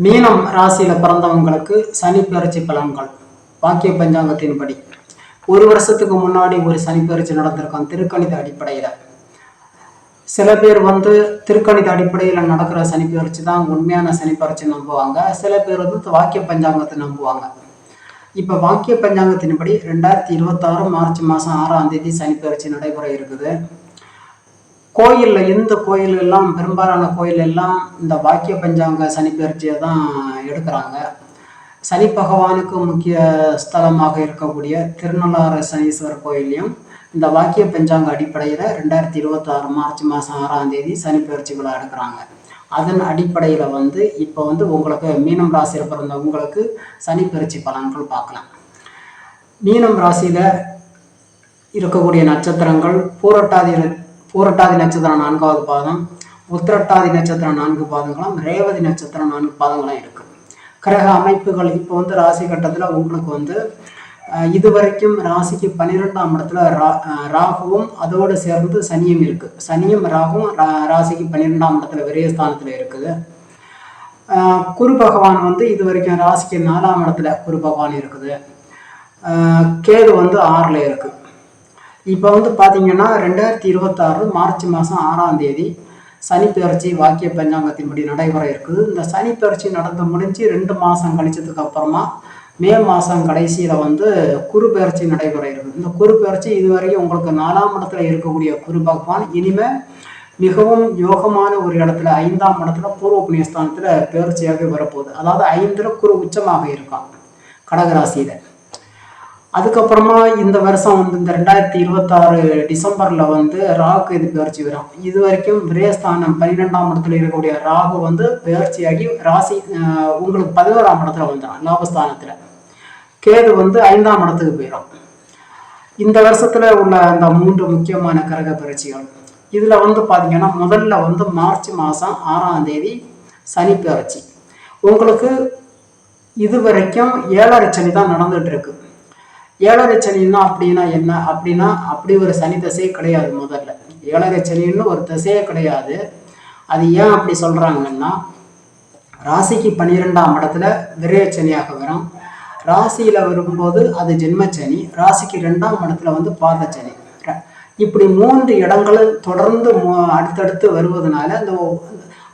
மீனம் ராசியில பிறந்தவங்களுக்கு சனி பெயர்ச்சி பலன்கள் வாக்கிய பஞ்சாங்கத்தின்படி ஒரு வருஷத்துக்கு முன்னாடி ஒரு சனி பெயர்ச்சி நடந்திருக்கும் திருக்கணித அடிப்படையில. சில பேர் திருக்கணித அடிப்படையில நடக்கிற சனி பெயர்ச்சி தான் உண்மையான சனி பெயர்ச்சி நம்புவாங்க. சில பேர் வாக்கிய பஞ்சாங்கத்தை நம்புவாங்க. இப்ப வாக்கிய பஞ்சாங்கத்தின்படி 2026 மார்ச் மாசம் 6ஆம் தேதி சனி பெயர்ச்சி நடைபெற இருக்குது. கோயில்ல எந்த கோயில் எல்லாம் பெரும்பாலான கோயில் எல்லாம் இந்த வாக்கிய பஞ்சாங்க சனி பெயர்ச்சியை தான் எடுக்கிறாங்க. சனி பகவானுக்கு முக்கிய ஸ்தலமாக இருக்கக்கூடிய திருநள்ளாறு சனீஸ்வரர் கோயிலையும் இந்த வாக்கிய பஞ்சாங்க அடிப்படையில் 2026 மார்ச் மாதம் 6ஆம் தேதி சனி பெயர்ச்சி விழா எடுக்கிறாங்க. அதன் அடிப்படையில் இப்போ உங்களுக்கு மீனம் ராசியில் பிறந்த உங்களுக்கு சனி பெயர்ச்சி பலன்கள் பார்க்கலாம். மீனம் ராசியில் இருக்கக்கூடிய நட்சத்திரங்கள் பூரட்டாதி நட்சத்திரம் 4வது பாதம், உத்திரட்டாதி நட்சத்திரம் 4 பாதங்களும், ரேவதி நட்சத்திரம் 4 பாதங்களும் இருக்கு. கிரக அமைப்புகள் இப்போ ராசி கட்டத்தில் உங்களுக்கு இதுவரைக்கும் ராசிக்கு 12ஆம் இடத்துல ராகுவும் அதோடு சேர்ந்து சனியும் இருக்கு. சனியும் ராகுவும் ராசிக்கு 12ஆம் இடத்துல விரயஸ்தானத்துல இருக்குது. குரு பகவான் இது வரைக்கும் ராசிக்கு 4ஆம் இடத்துல குரு பகவான் இருக்குது. கேது 6ல இருக்கு. இப்போ பார்த்தீங்கன்னா 2026 மார்ச் மாதம் 6ஆம் தேதி சனி பெயர்ச்சி வாக்கிய பஞ்சாங்கத்தின்படி நடைபெற இருக்குது. இந்த சனி பெயர்ச்சி நடந்து முடிஞ்சு 2 மாதம் கழிச்சதுக்கு அப்புறமா மே மாதம் கடைசியில் குரு பெயர்ச்சி நடைபெற இருக்குது. இந்த குரு பெயர்ச்சி இதுவரைக்கும் உங்களுக்கு 4ஆம் இடத்துல இருக்கக்கூடிய குரு பகவான் இனிமேல் மிகவும் யோகமான ஒரு இடத்துல 5ஆம் இடத்துல பூர்வ புண்ணியஸ்தானத்தில் பெயர்ச்சியாக வரப்போகுது. அதாவது 5ல் குரு உச்சமாக இருக்கான் கடகராசியில். அதுக்கப்புறமா இந்த வருஷம் இந்த 2026 டிசம்பரில் ராகு இது பெயர்ச்சி வரும். இது வரைக்கும் விரயஸ்தானம் 12ஆம் இடத்துல இருக்கக்கூடிய ராகு பெயர்ச்சியாகி ராசி உங்களுக்கு 11ஆம் இடத்துல வந்துடும் லாபஸ்தானத்தில். கேது 5ஆம் இடத்துக்கு போயிடும். இந்த வருஷத்துல உள்ள அந்த 3 முக்கியமான கிரக பயிற்சிகள் இதுல பார்த்தீங்கன்னா முதல்ல மார்ச் மாதம் 6ஆம் தேதி சனி பெயர்ச்சி. உங்களுக்கு இது வரைக்கும் 7.5 சனி தான் நடந்துட்டு இருக்கு. 7.5 சனின்னா அப்படின்னா என்ன அப்படின்னா அப்படி ஒரு சனி தசையே கிடையாது. முதல்ல 7.5 சனின்னு ஒரு தசையே கிடையாது. அது ஏன் அப்படி சொல்றாங்கன்னா ராசிக்கு 12ஆம் இடத்துல விரயச்சனியாக வரும். ராசியில வரும்போது அது ஜென்மச்சனி, ராசிக்கு 2ஆம் இடத்துல பாதச்சனி. இப்படி 3 இடங்கள் தொடர்ந்து அடுத்தடுத்து வருவதனால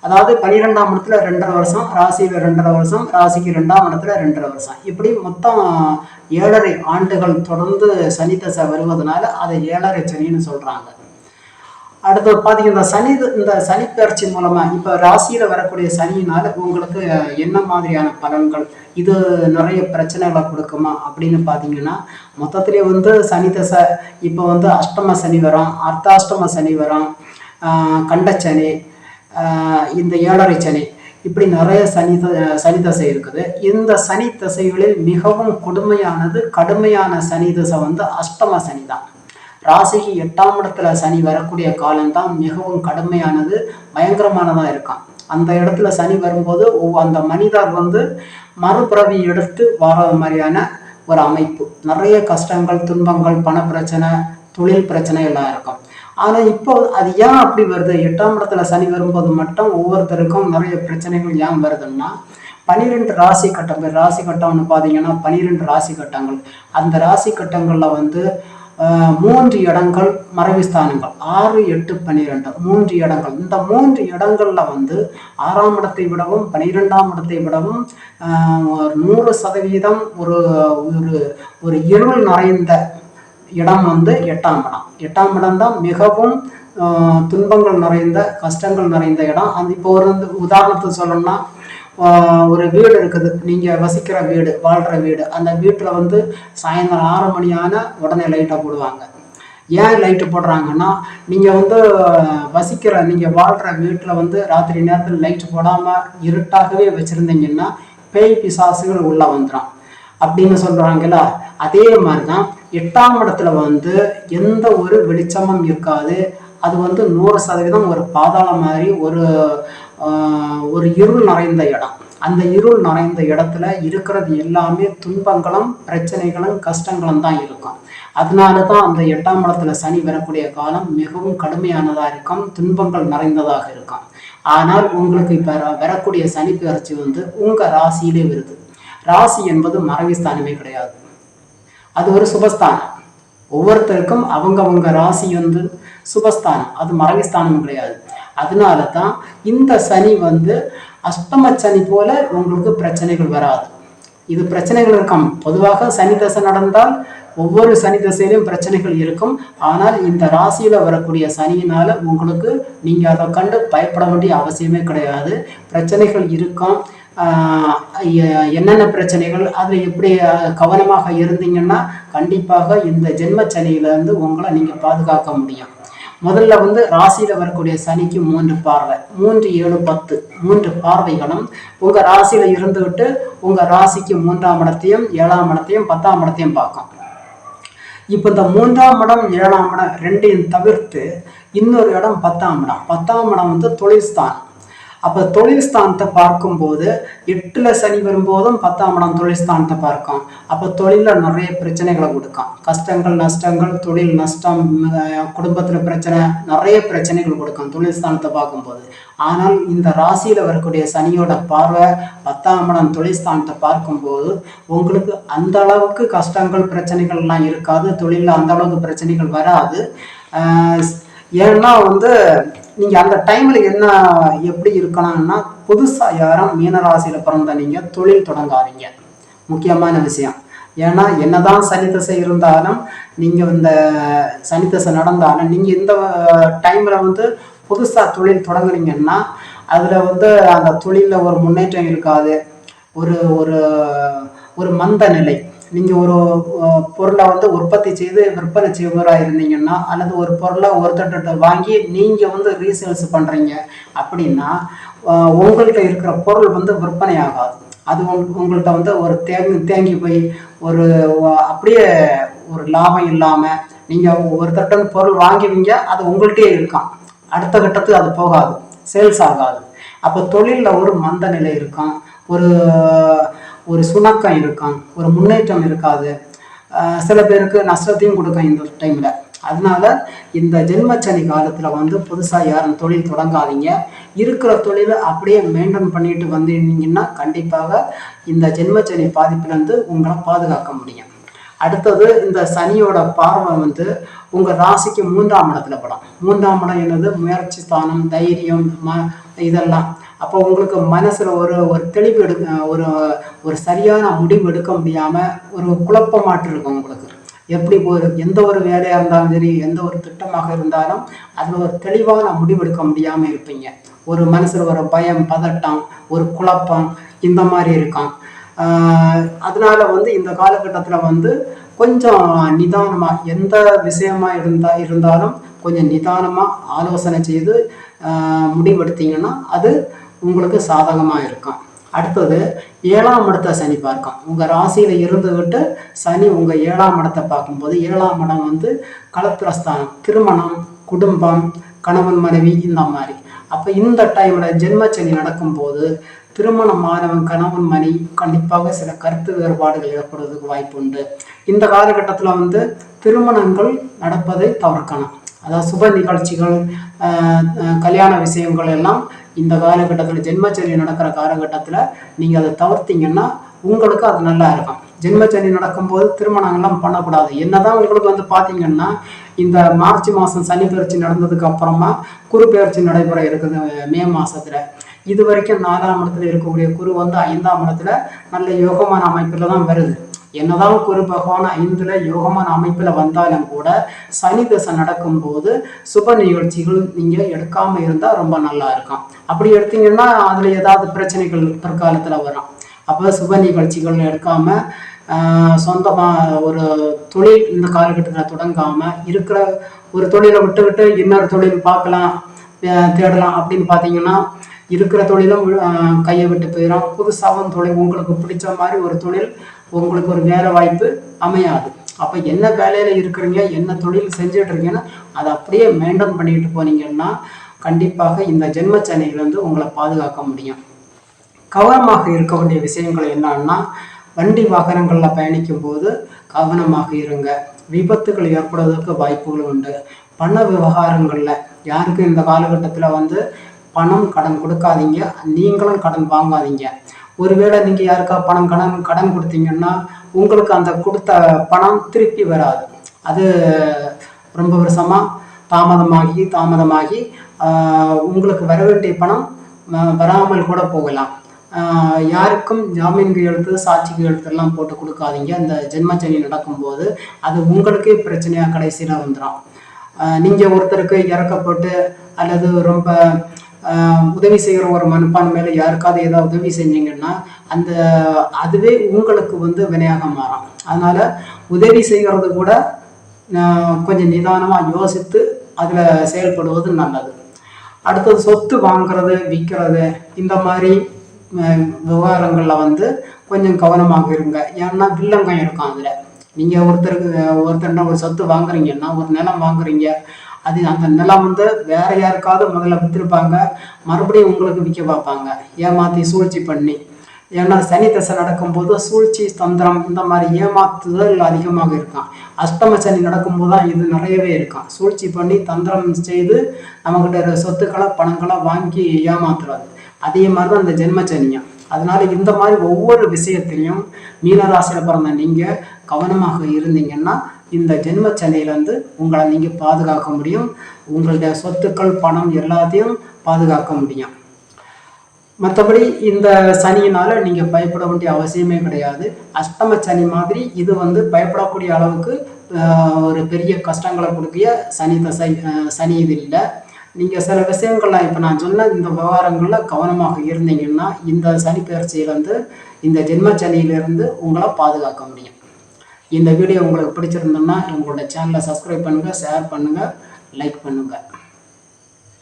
அதாவது 12ஆம் இடத்துல 2.5 வருஷம், ராசியில 2.5 வருஷம், ராசிக்கு 2ஆம் இடத்துல 2.5 வருஷம், இப்படி மொத்தம் 7.5 ஆண்டுகள் தொடர்ந்து சனி தசை வருவதனால அதை 7.5 சனின்னு சொல்றாங்க. அடுத்து பார்த்தீங்கன்னா இந்த சனி பெயர்ச்சி மூலமா இப்போ ராசியில வரக்கூடிய சனியினால உங்களுக்கு என்ன மாதிரியான பலன்கள், இது நிறைய பிரச்சனைகளை கொடுக்குமா அப்படின்னு பார்த்தீங்கன்னா மொத்தத்திலே சனி தசை இப்போ அஷ்டம சனி வரும், அர்த்தாஷ்டம சனி வரும், கண்டச்சனி, இந்த 7.5 சனி, இப்படி நிறைய சனி தசை இருக்குது. இந்த சனி தசைகளில் மிகவும் கடுமையான சனி தசை அஷ்டம சனி தான். ராசிக்கு 8ஆம் இடத்துல சனி வரக்கூடிய காலம்தான் மிகவும் கடுமையானது, பயங்கரமானதா இருக்கான். அந்த இடத்துல சனி வரும்போது அந்த மனிதர் மறுபிறவி எடுத்து வர மாதிரியான ஒரு அமைப்பு, நிறைய கஷ்டங்கள், துன்பங்கள், பண பிரச்சனை, தொழில் பிரச்சனை எல்லாம் இருக்கும். ஆனா இப்போ அது ஏன் அப்படி வருது? 8ஆம் இடத்துல சனி வரும்போது மட்டும் ஒவ்வொருத்தருக்கும் நிறைய பிரச்சனைகள் ஏன் வருதுன்னா 12 ராசி கட்டங்கள். ராசி கட்டம்னு பார்த்தீங்கன்னா 12 ராசி கட்டங்கள். அந்த ராசி கட்டங்கள்ல 3 இடங்கள் மறைவுஸ்தானங்கள், 6, 8, 12 3 இடங்கள். இந்த 3 இடங்கள்ல 6ஆம் இடத்தை விடவும் 12ஆம் இடத்தை விடவும் 100% ஒரு இருள் நிறைந்த இடம் 8ஆம் இடம். 8ஆம் இடம் தான் மிகவும் துன்பங்கள் நிறைந்த, கஷ்டங்கள் நிறைந்த இடம். இப்போ உதாரணத்துக்கு சொல்லணும்னா ஒரு வீடு இருக்குது, நீங்க வசிக்கிற வீடு, வாழ்ற வீடு. அந்த வீட்டுல சாயந்தரம் 6 மணி ஆன உடனே லைட்டை போடுவாங்க. ஏன் லைட்டு போடுறாங்கன்னா நீங்க நீங்க வாழ்ற வீட்டுல ராத்திரி நேரத்தில் லைட்டு போடாம இருட்டாகவே வச்சிருந்தீங்கன்னா பேய் பிசாசுகள் உள்ள வந்துடும் அப்படின்னு சொல்றாங்களா. அதே மாதிரிதான் 8ஆம் இடத்துல எந்த ஒரு வெளிச்சமும் இருக்காது. அது 100% ஒரு பாதாளம் மாதிரி ஒரு இருள் நிறைந்த இடம். அந்த இருள் நிறைந்த இடத்துல இருக்கிறது எல்லாமே துன்பங்களும், பிரச்சனைகளும், கஷ்டங்களும் தான் இருக்கும். அதனாலதான் அந்த 8ஆம் இடத்துல சனி வரக்கூடிய காலம் மிகவும் கடுமையானதா இருக்கும், துன்பங்கள் நிறைந்ததாக இருக்கும். ஆனால் உங்களுக்கு இப்போ வரக்கூடிய சனி பெயர்ச்சி வந்து உங்கள் ராசியிலே வருது. ராசி என்பது மறைவுஸ்தானமே கிடையாது, அது ஒரு சுபஸ்தானம். ஒவ்வொருத்தருக்கும் அவங்க ராசி வந்து சுபஸ்தானம், அது மறைவுஸ்தானம் கிடையாது. அதனால தான் இந்த சனி வந்து அஷ்டம சனி போல உங்களுக்கு பிரச்சனைகள் வராது. இது பிரச்சனைகள் இருக்கும். பொதுவாக சனி தசை நடந்தால் ஒவ்வொரு சனி தசையிலும் பிரச்சனைகள் இருக்கும். ஆனால் இந்த ராசியில வரக்கூடிய சனியினால உங்களுக்கு நீங்க அதை கண்டு பயப்பட வேண்டிய அவசியமே கிடையாது. பிரச்சனைகள் இருக்கும். என்னென்ன பிரச்சனைகள், அதில் எப்படி கவனமாக இருந்தீங்கன்னா கண்டிப்பாக இந்த ஜென்ம சனியிலிருந்து உங்களை நீங்கள் பாதுகாக்க முடியும். முதல்ல வந்து ராசியில் வரக்கூடிய சனிக்கு 3 பார்வை, 3, 7, 10 3 பார்வைகளும் உங்கள் ராசியில் இருந்துவிட்டு உங்கள் ராசிக்கு 3ஆம் இடத்தையும் 7ஆம் இடத்தையும் 10ஆம் இடத்தையும் பார்க்கும். இப்போ இந்த 3ஆம் இடம் 7ஆம் இடம் ரெண்டையும் தவிர்த்து இன்னொரு இடம் 10ஆம் இடம். 10ஆம் இடம் வந்து தொழில் ஸ்தானம். அப்போ தொழில் ஸ்தானத்தை பார்க்கும்போது 8ல் சனி வரும்போதும் 10ஆம் இடம் தொழில் ஸ்தானத்தை பார்க்கும். அப்போ தொழிலில் நிறைய பிரச்சனைகளை கொடுக்கும். கஷ்டங்கள், நஷ்டங்கள், தொழில் நஷ்டம், குடும்பத்தில் பிரச்சனை, நிறைய பிரச்சனைகள் கொடுக்கும் தொழில் ஸ்தானத்தை பார்க்கும்போது. ஆனால் இந்த ராசியில் வரக்கூடிய சனியோட பார்வை 10ஆம் இடம் தொழில் ஸ்தானத்தை பார்க்கும்போது உங்களுக்கு அந்த அளவுக்கு கஷ்டங்கள், பிரச்சனைகள்லாம் இருக்காது. தொழிலில் அந்த அளவுக்கு பிரச்சனைகள் வராது. ஏன்னா வந்து நீங்கள் அந்த டைமில் என்ன எப்படி இருக்கணும்னா, புதுசாக யாரும் மீனராசியில் பிறந்த நீங்கள் தொழில் தொடங்காதீங்க, முக்கியமான விஷயம். ஏன்னா என்னதான் சனி தசை இருந்தாலும், நீங்கள் இந்த சனி தசை நடந்தாலும் நீங்கள் இந்த டைமில் வந்து புதுசாக தொழில் தொடங்குறீங்கன்னா அதில் வந்து அந்த தொழிலில் ஒரு முன்னேற்றம் இருக்காது. ஒரு ஒரு ஒரு மந்த நிலை. நீங்கள் ஒரு பொருளை வந்து உற்பத்தி செய்து விற்பனை செய்வராக இருந்தீங்கன்னா, அல்லது ஒரு பொருளை ஒருத்தர்கிட்ட வாங்கி நீங்கள் வந்து ரீசேல்ஸ் பண்ணுறீங்க அப்படின்னா உங்கள்கிட்ட இருக்கிற பொருள் வந்து விற்பனை ஆகாது. அது உங்கள்கிட்ட வந்து ஒரு தேங்கி போய் ஒரு அப்படியே ஒரு லாபம் இல்லாமல் நீங்கள் ஒருத்தர்கிட்ட பொருள் வாங்குவீங்க, அது உங்கள்கிட்டயே இருக்கும், அடுத்த கட்டத்துக்கு அது போகாது, சேல்ஸ் ஆகாது. அப்போ தொழிலில் ஒரு மந்த நிலை இருக்கும், ஒரு சுணக்கம் இருக்கும், ஒரு முன்னேற்றம் இருக்காது. சில பேருக்கு நஷ்டத்தையும் கொடுக்கும் இந்த டைமில். அதனால இந்த ஜென்மச்சனி காலத்தில் வந்து புதுசாக யாரும் தொழில் தொடங்காதீங்க. இருக்கிற தொழிலை அப்படியே மெயின்டைன் பண்ணிட்டு வந்தீங்கன்னா கண்டிப்பாக இந்த ஜென்மச்சனி பாதிப்பிலேருந்து உங்களை பாதுகாக்க முடியும். அடுத்தது, இந்த சனியோட பார்வை வந்து உங்கள் ராசிக்கு 3ஆம் இடத்துல படம். 3ஆம் இடம் என்னது? முயற்சி ஸ்தானம், தைரியம், இதெல்லாம். அப்போ உங்களுக்கு மனசில் ஒரு தெளிவு ஒரு சரியான முடிவு எடுக்க முடியாமல் ஒரு குழப்பமாட்டு இருக்கும் உங்களுக்கு. எப்படி எந்த ஒரு வேலையாக இருந்தாலும் சரி, எந்த ஒரு திட்டமாக இருந்தாலும் அதில் ஒரு தெளிவான முடிவு எடுக்க முடியாமல் இருப்பீங்க. ஒரு மனசில் ஒரு பயம், பதட்டம், ஒரு குழப்பம், இந்த மாதிரி இருக்கும். அதனால வந்து இந்த காலகட்டத்தில் வந்து கொஞ்சம் நிதானமாக எந்த விஷயமா இருந்தாலும் கொஞ்சம் நிதானமாக ஆலோசனை செய்து முடிவெடுத்தீங்கன்னா அது உங்களுக்கு சாதகமாக இருக்கும். அடுத்தது, 7ஆம் இடத்தை சனி பார்க்கும். உங்கள் ராசியில் இருந்துவிட்டு சனி உங்கள் 7ஆம் இடத்தை பார்க்கும்போது 7ஆம் இடம் வந்து களத்திரஸ்தானம், திருமணம், குடும்பம், கணவன் மனைவி, இந்த மாதிரி. அப்போ இந்த டைமில் ஜென்மச்சனி நடக்கும்போது திருமணமானவன் கணவன் மனைவி கண்டிப்பாக சில கருத்து வேறுபாடுகள் ஏற்படுவதற்கு வாய்ப்பு உண்டு. இந்த காலகட்டத்தில் வந்து திருமணங்கள் நடப்பதை தவிர்க்கணும். அதாவது சுப நிகழ்ச்சிகள், கல்யாண விஷயங்கள் எல்லாம் இந்த காலகட்டத்தில் ஜென்மச்சனி நடக்கிற காலகட்டத்தில் நீங்கள் அதை தவிர்த்தீங்கன்னா உங்களுக்கு அது நல்லா இருக்கும். ஜென்மச்சனி நடக்கும்போது திருமணங்கள்லாம் பண்ணக்கூடாது. என்னதான் உங்களுக்கு வந்து பார்த்தீங்கன்னா இந்த மார்ச் மாதம் சனி பயிற்சி நடந்ததுக்கு அப்புறமா குரு பயிற்சி நடைபெற இருக்குது மே மாதத்தில். இது வரைக்கும் 4ஆம் இடத்துல இருக்கக்கூடிய குரு வந்து 5ஆம் இடத்துல நல்ல யோகமான அமைப்பில் தான் வருது. என்னதான் குரு பகவான் 5ல் யோகமான அமைப்பில் வந்தாலும் கூட சனி தசை நடக்கும்போது சுப நிகழ்ச்சிகள் நீங்கள் எடுக்காமல் இருந்தால் ரொம்ப நல்லா இருக்கும். அப்படி எடுத்தீங்கன்னா அதில் ஏதாவது பிரச்சனைகள் பிற்காலத்தில் வரும். அப்போ சுப நிகழ்ச்சிகள் எடுக்காமல் சொந்தமாக ஒரு தொழில் இந்த காலகட்டத்தில் தொடங்காமல் இருக்கிற ஒரு தொழிலை விட்டு இன்னொரு தொழில் பார்க்கலாம், தேடலாம் அப்படின்னு பார்த்தீங்கன்னா இருக்கிற தொழிலும் கையை விட்டு போயிடும். புதுசாகவும் தொழில் உங்களுக்கு பிடிச்ச மாதிரி ஒரு தொழில் உங்களுக்கு ஒரு வேலை வாய்ப்பு அமையாது. அப்போ என்ன வேலையில் இருக்கிறீங்க, என்ன தொழில் செஞ்சுட்டு இருக்கீங்கன்னா அதை அப்படியே மெயின்டைன் பண்ணிட்டு போனீங்கன்னா கண்டிப்பாக இந்த ஜென்மச்சனியிலேருந்து உங்களை பாதுகாக்க முடியும். கவனமாக இருக்க வேண்டிய விஷயங்கள் என்னன்னா, வண்டி வாகனங்களில் பயணிக்கும் போது கவனமாக இருங்க. விபத்துகள் ஏற்படுவதற்கு வாய்ப்புகள் உண்டு. பண விவகாரங்களில் யாருக்கும் இந்த காலகட்டத்தில் வந்து பணம் கடன் கொடுக்காதீங்க, நீங்களும் கடன் வாங்காதீங்க. ஒருவேளை நீங்கள் யாருக்கா கடன் கொடுத்தீங்கன்னா உங்களுக்கு அந்த கொடுத்த பணம் திருப்பி வராது. அது ரொம்ப வருஷமாக தாமதமாகி உங்களுக்கு வர வேண்டிய பணம் வராமல் கூட போகலாம். யாருக்கும் ஜாமீன் கையெழுத்து, சாட்சி கையெழுத்தெல்லாம் போட்டு கொடுக்காதீங்க. இந்த ஜென்மச்சனி நடக்கும்போது அது உங்களுக்கே பிரச்சனையாக கடைசியில் வந்துடும். நீங்கள் ஒருத்தருக்கு இறக்கப்பட்டு அல்லது ரொம்ப உதவி செய்கிற ஒரு மனப்பான்மையில யாருக்காவது ஏதாவது உதவி செஞ்சீங்கன்னா அதுவே உங்களுக்கு வினையாக மாறும். அதனால உதவி செய்கிறது கூட கொஞ்சம் நிதானமாக யோசித்து அதில் செயல்படுவது நல்லது. அடுத்தது சொத்து வாங்குறது, விற்கிறது, இந்த மாதிரி விவகாரங்களில் கொஞ்சம் கவனமாக இருங்க. ஏன்னா வில்லங்கம் இருக்கும் அதில். நீங்கள் ஒருத்தர்கிட்ட ஒரு சொத்து வாங்குறீங்கன்னா, ஒரு நிலம் வாங்குறீங்க, அந்த நிலம் வேற யாருக்காவது முதல்ல விற்றுருப்பாங்க, மறுபடியும் உங்களுக்கு விற்க பார்ப்பாங்க, ஏமாற்றி சூழ்ச்சி பண்ணி. ஏன்னா சனி தசை நடக்கும்போது சூழ்ச்சி, தந்திரம், இந்த மாதிரி ஏமாத்துதல் அதிகமாக இருக்கும். அஷ்டம சனி நடக்கும்போது தான் இது நிறையவே இருக்கும். சூழ்ச்சி பண்ணி தந்திரம் செய்து நம்மகிட்ட சொத்துக்களை பணங்களை வாங்கி ஏமாத்துறது. அதே மாதிரி தான் இந்த ஜென்மச்சனியம். அதனால இந்த மாதிரி ஒவ்வொரு விஷயத்திலையும் மீனராசியில் பிறந்த நீங்கள் கவனமாக இருந்தீங்கன்னா இந்த ஜென்மச்சனியிலேருந்து உங்களை நீங்கள் பாதுகாக்க முடியும். உங்களுடைய சொத்துக்கள், பணம் எல்லாத்தையும் பாதுகாக்க முடியும். மற்றபடி இந்த சனியினால் நீங்கள் பயப்பட வேண்டிய அவசியமே கிடையாது. அஷ்டம சனி மாதிரி இது பயப்படக்கூடிய அளவுக்கு ஒரு பெரிய கஷ்டங்களை கொடுக்கிய சனி இது இல்லை. நீங்கள் சில விஷயங்கள்லாம் இப்போ நான் சொன்ன இந்த விவகாரங்களில் கவனமாக இருந்தீங்கன்னா இந்த சனி பயிற்சியிலேருந்து, இந்த ஜென்மச்சனியிலிருந்து உங்களை பாதுகாக்க முடியும். இந்த வீடியோ உங்களுக்கு பிடிச்சிருந்தோன்னா உங்களோட சேனலை சப்ஸ்கிரைப் பண்ணுங்கள், ஷேர் பண்ணுங்கள், லைக் பண்ணுங்கள்.